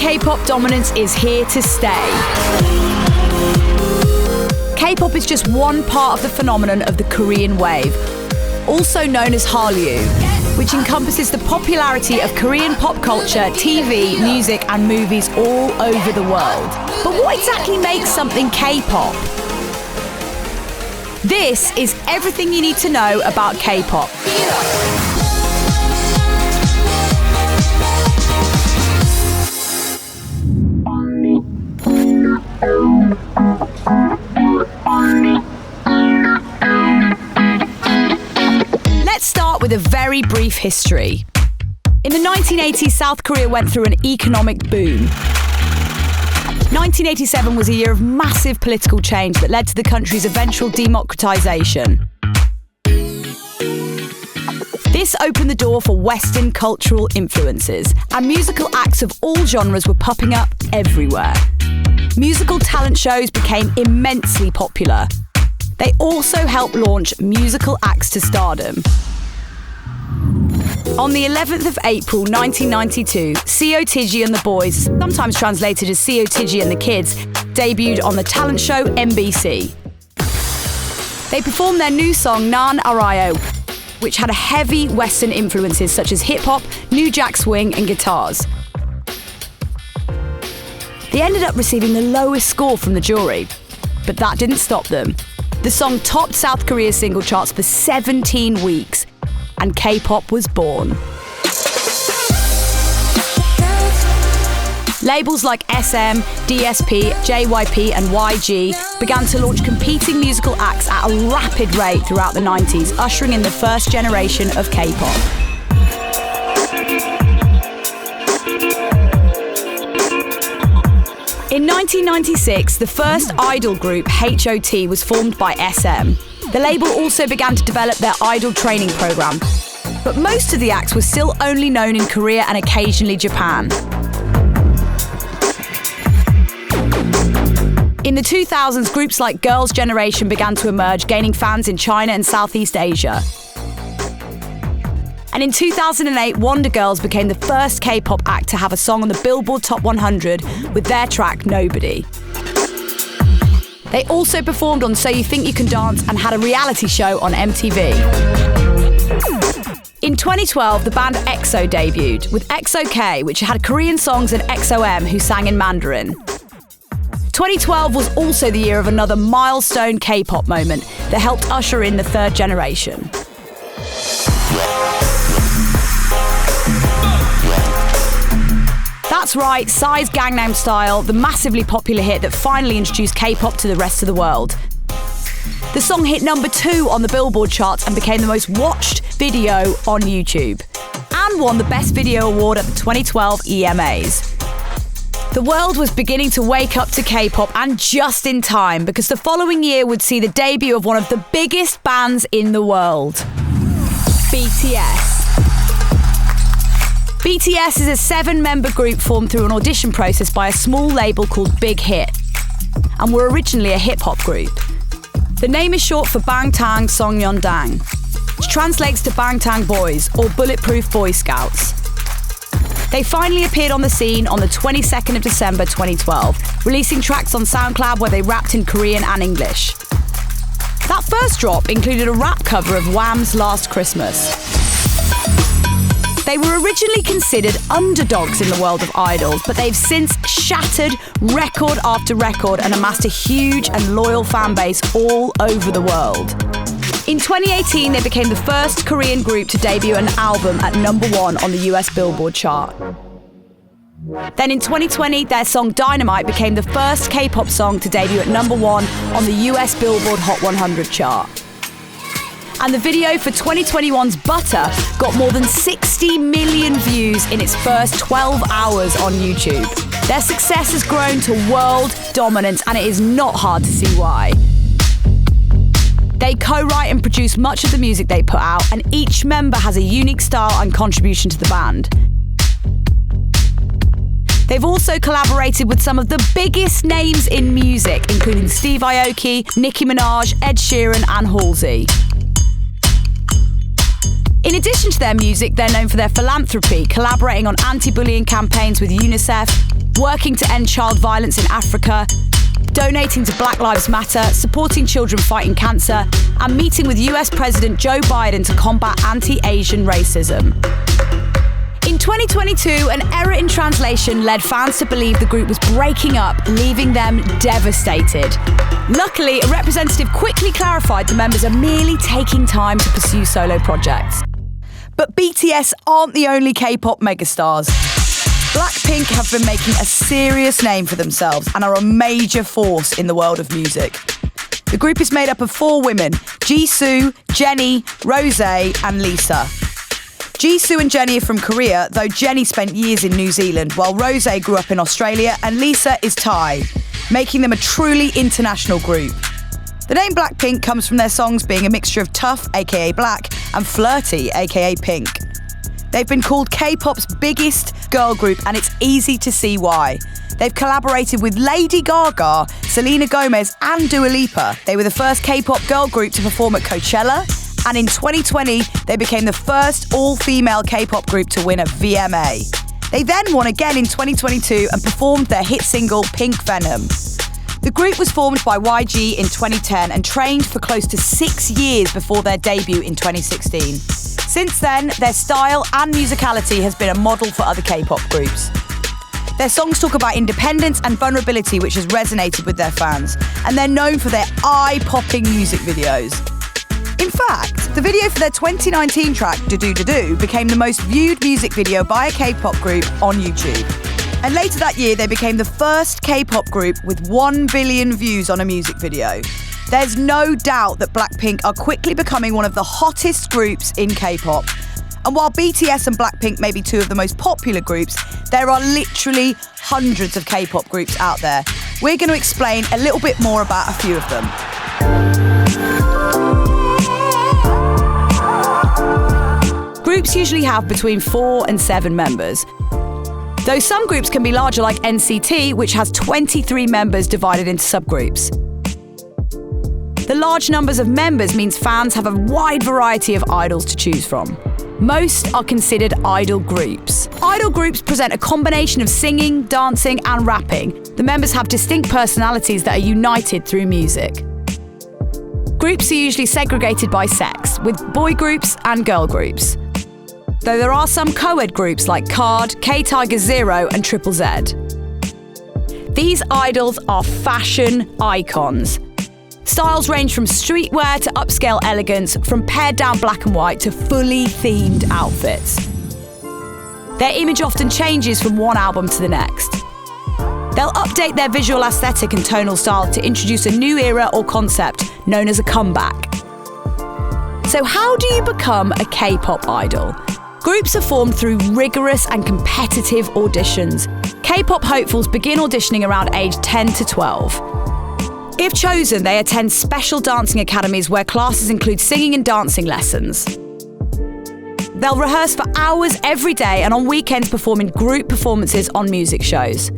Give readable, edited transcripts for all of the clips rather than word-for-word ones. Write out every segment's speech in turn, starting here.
K-pop dominance is here to stay. K-pop is just one part of the phenomenon of the Korean wave, also known as Hallyu, which encompasses the popularity of Korean pop culture, TV, music and movies all over the world. But what exactly makes something K-pop? This is everything you need to know about K-pop. Let's start with a very brief history. In the 1980s, South Korea went through an economic boom. 1987 was a year of massive political change that led to the country's eventual democratization. This opened the door for Western cultural influences, and musical acts of all genres were popping up everywhere. Musical talent shows became immensely popular. They also helped launch musical acts to stardom. On the 11th of April 1992, COTG and the Boys, sometimes translated as COTG and the Kids, debuted on the talent show MBC. They performed their new song Nan Arayo, which had heavy Western influences such as hip-hop, New Jack Swing and guitars. They ended up receiving the lowest score from the jury, but that didn't stop them. The song topped South Korea's single charts for 17 weeks, and K-pop was born. Labels like SM, DSP, JYP and YG began to launch competing musical acts at a rapid rate throughout the 90s, ushering in the first generation of K-pop. In 1996, the first idol group, HOT, was formed by SM. The label also began to develop their idol training program, but most of the acts were still only known in Korea and occasionally Japan. In the 2000s, groups like Girls' Generation began to emerge, gaining fans in China and Southeast Asia. And in 2008, Wonder Girls became the first K-pop act to have a song on the Billboard Top 100 with their track Nobody. They also performed on So You Think You Can Dance and had a reality show on MTV. In 2012, the band EXO debuted with EXO-K, which had Korean songs, and EXO-M, who sang in Mandarin. 2012 was also the year of another milestone K-pop moment that helped usher in the third generation. That's right, Psy's Gangnam Style, the massively popular hit that finally introduced K-pop to the rest of the world. The song hit number 2 on the Billboard charts and became the most watched video on YouTube, and won the Best Video Award at the 2012 EMAs. The world was beginning to wake up to K-pop, and just in time, because the following year would see the debut of one of the biggest bands in the world, BTS. BTS is a 7-member group formed through an audition process by a small label called Big Hit, and were originally a hip-hop group. The name is short for Bangtan Sonyeondang, which translates to Bangtan Boys or Bulletproof Boy Scouts. They finally appeared on the scene on the 22nd of December 2012, releasing tracks on SoundCloud where they rapped in Korean and English. That first drop included a rap cover of Wham's Last Christmas. They were originally considered underdogs in the world of idols, but they've since shattered record after record and amassed a huge and loyal fan base all over the world. In 2018, they became the first Korean group to debut an album at number 1 on the US Billboard chart. Then in 2020, their song Dynamite became the first K-pop song to debut at number 1 on the US Billboard Hot 100 chart. And the video for 2021's Butter got more than 60 million views in its first 12 hours on YouTube. Their success has grown to world dominance, and it is not hard to see why. They co-write and produce much of the music they put out, and each member has a unique style and contribution to the band. They've also collaborated with some of the biggest names in music, including Steve Aoki, Nicki Minaj, Ed Sheeran and Halsey. In addition to their music, they're known for their philanthropy, collaborating on anti-bullying campaigns with UNICEF, working to end child violence in Africa, donating to Black Lives Matter, supporting children fighting cancer, and meeting with US President Joe Biden to combat anti-Asian racism. In 2022, an error in translation led fans to believe the group was breaking up, leaving them devastated. Luckily, a representative quickly clarified the members are merely taking time to pursue solo projects. But BTS aren't the only K-pop megastars. BLACKPINK have been making a serious name for themselves and are a major force in the world of music. The group is made up of 4 women: Jisoo, Jennie, Rose and Lisa. Jisoo and Jennie are from Korea, though Jennie spent years in New Zealand, while Rose grew up in Australia and Lisa is Thai, making them a truly international group. The name BLACKPINK comes from their songs being a mixture of tough, aka black, and flirty, aka pink. They've been called K-pop's biggest girl group, and it's easy to see why. They've collaborated with Lady Gaga, Selena Gomez and Dua Lipa. They were the first K-pop girl group to perform at Coachella, and in 2020, they became the first all-female K-pop group to win a VMA. They then won again in 2022 and performed their hit single Pink Venom. The group was formed by YG in 2010 and trained for close to 6 years before their debut in 2016. Since then, their style and musicality has been a model for other K-pop groups. Their songs talk about independence and vulnerability, which has resonated with their fans, and they're known for their eye-popping music videos. In fact, the video for their 2019 track, Do Do Do Do, became the most viewed music video by a K-pop group on YouTube. And later that year, they became the first K-pop group with 1 billion views on a music video. There's no doubt that BLACKPINK are quickly becoming one of the hottest groups in K-pop. And while BTS and BLACKPINK may be 2 of the most popular groups, there are literally hundreds of K-pop groups out there. We're going to explain a little bit more about a few of them. Groups usually have between 4 and 7 members, though some groups can be larger, like NCT, which has 23 members divided into subgroups. The large numbers of members means fans have a wide variety of idols to choose from. Most are considered idol groups. Idol groups present a combination of singing, dancing and rapping. The members have distinct personalities that are united through music. Groups are usually segregated by sex, with boy groups and girl groups, though there are some co-ed groups like KARD, K-Tiger Zero and Triple Z. These idols are fashion icons. Styles range from streetwear to upscale elegance, from pared-down black and white to fully themed outfits. Their image often changes from one album to the next. They'll update their visual aesthetic and tonal style to introduce a new era or concept known as a comeback. So how do you become a K-pop idol? Groups are formed through rigorous and competitive auditions. K-pop hopefuls begin auditioning around age 10 to 12. If chosen, they attend special dancing academies where classes include singing and dancing lessons. They'll rehearse for hours every day and on weekends perform in group performances on music shows.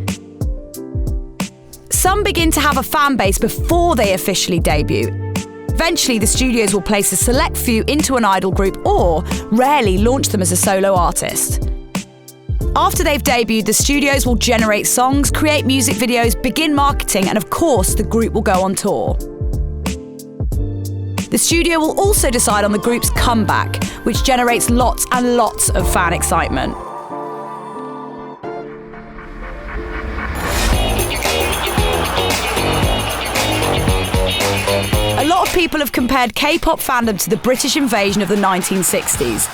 Some begin to have a fan base before they officially debut. Eventually, the studios will place a select few into an idol group or, rarely, launch them as a solo artist. After they've debuted, the studios will generate songs, create music videos, begin marketing, and of course, the group will go on tour. The studio will also decide on the group's comeback, which generates lots and lots of fan excitement. A lot of people have compared K-pop fandom to the British invasion of the 1960s.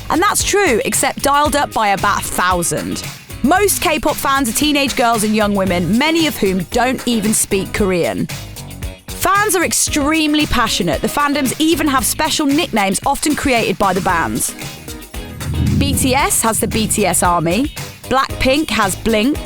And that's true, except dialed up by about 1,000. Most K-pop fans are teenage girls and young women, many of whom don't even speak Korean. Fans are extremely passionate. The fandoms even have special nicknames often created by the bands. BTS has the BTS Army, BLACKPINK has Blink,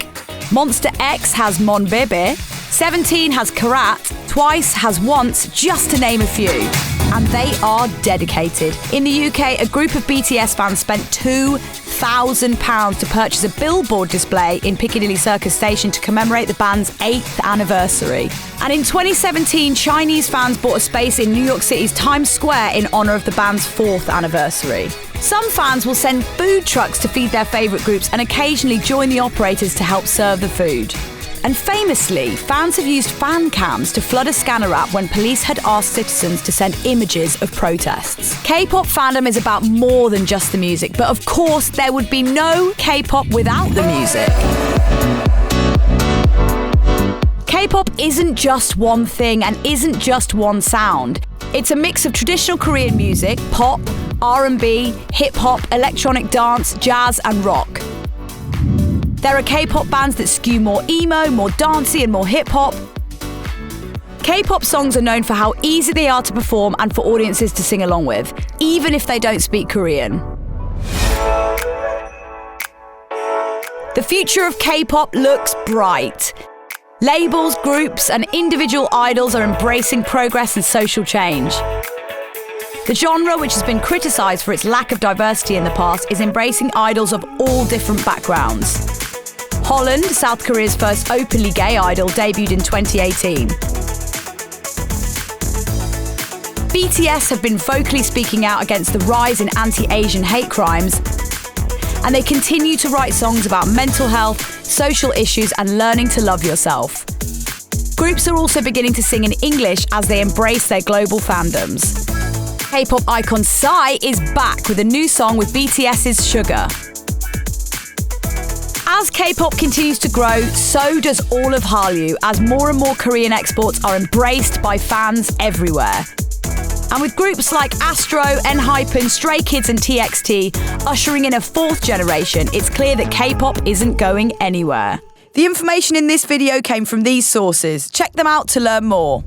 Monster X has Monbebe, 17 has Karat, Twice has Once, just to name a few. and they are dedicated. In the UK, a group of BTS fans spent £2,000 to purchase a billboard display in Piccadilly Circus Station to commemorate the band's 8th anniversary. And in 2017, Chinese fans bought a space in New York City's Times Square in honour of the band's 4th anniversary. Some fans will send food trucks to feed their favourite groups and occasionally join the operators to help serve the food. And famously, fans have used fan cams to flood a scanner app when police had asked citizens to send images of protests. K-pop fandom is about more than just the music, but of course there would be no K-pop without the music. K-pop isn't just one thing and isn't just one sound. It's a mix of traditional Korean music, pop, R&B, hip-hop, electronic dance, jazz and rock. There are K-pop bands that skew more emo, more dancey and more hip-hop. K-pop songs are known for how easy they are to perform and for audiences to sing along with, even if they don't speak Korean. The future of K-pop looks bright. Labels, groups and individual idols are embracing progress and social change. The genre, which has been criticised for its lack of diversity in the past, is embracing idols of all different backgrounds. Holland, South Korea's first openly gay idol, debuted in 2018. BTS have been vocally speaking out against the rise in anti-Asian hate crimes, and they continue to write songs about mental health, social issues and learning to love yourself. Groups are also beginning to sing in English as they embrace their global fandoms. K-pop icon Psy is back with a new song with BTS's Sugar. As K-pop continues to grow, so does all of Hallyu, as more and more Korean exports are embraced by fans everywhere. And with groups like Astro, ENHYPEN, Stray Kids and TXT ushering in a 4th generation, it's clear that K-pop isn't going anywhere. The information in this video came from these sources. Check them out to learn more.